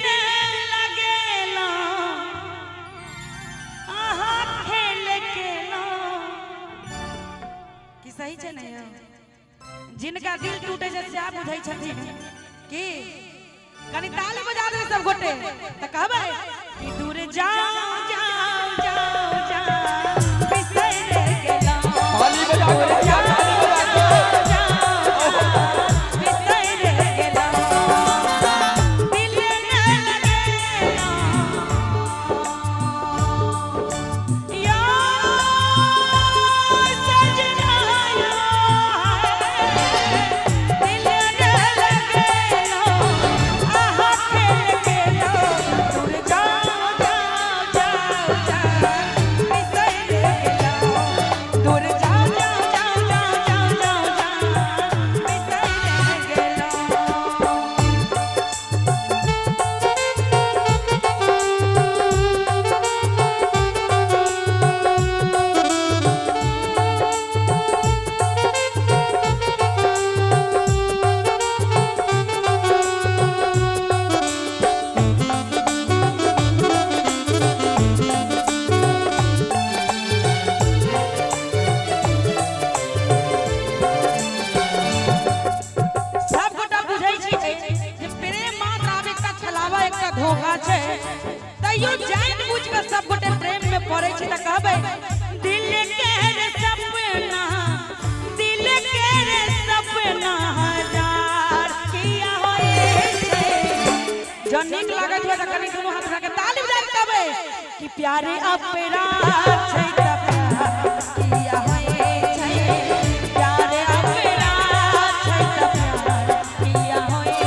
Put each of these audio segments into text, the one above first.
ने लगेला आहा खेल केला कि सही छे नहीं जिनका दिल टूटे से आप बुझाई छथिन कि कनी ताली बजा दे सब गोटे त कहबे कि दूर जाओ जाओ जाओ जाओ बिसर गेला ताली बजा धोखा छे तइयो जान बुझ के सब गोटे प्रेम में पड़े छे त कहबे दिल के रे सपना हजार किया होए छे जन नीक लागत हो त कनी दोनों हाथ उठा के ताली बजा के कहबे कि प्यारे अपना छे त प्यार किया होए छे प्यारे अपना छे त प्यार किया होए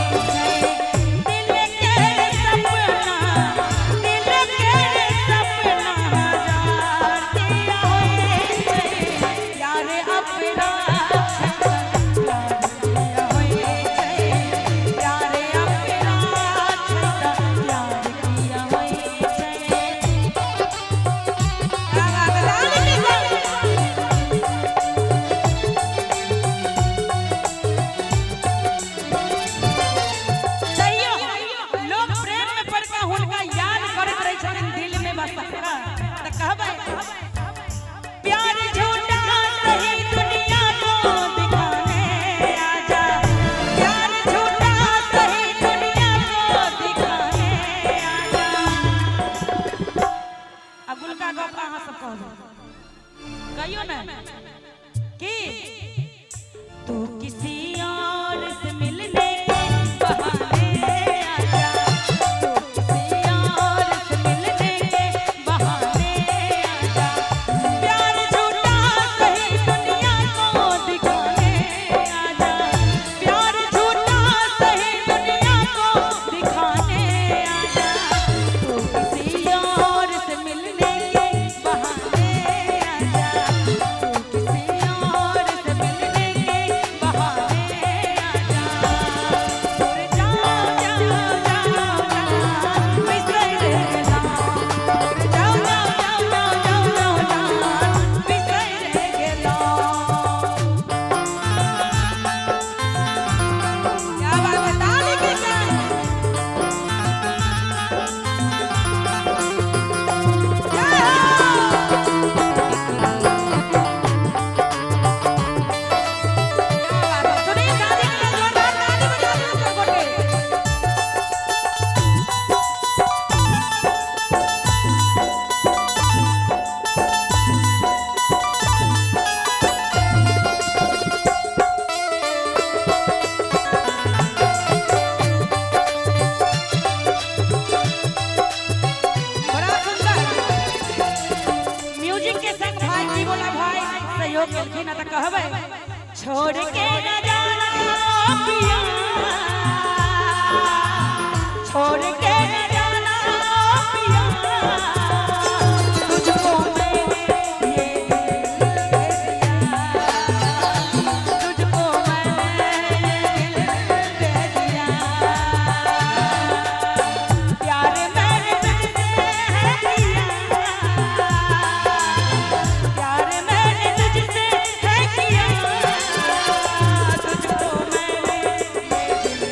कहियो ना कि तू किसी और से मिलने के बहाने आजा तू किसी और से मिलने के बहाने आजा प्यार झूठा सही दुनिया को दिखाने आजा प्यार झूठा सही दुनिया को दिखाने आजा तू किसी और से मिलने के बहाने छोड़ के न जाना पिया छोड़ के न जाना पिया तुझको मैंने ये दिल दे दिया तुझको मैंने ये दिल दे दिया प्यार मैंने किया प्यार मैंने तुझसे है किया तुझको मैंने ये दिल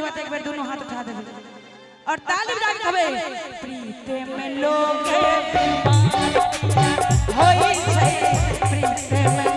बात एक बार दोनों हाथ उठा देबे और ताली बजा के कहबे प्रीत में लोग होई छै प्रीत में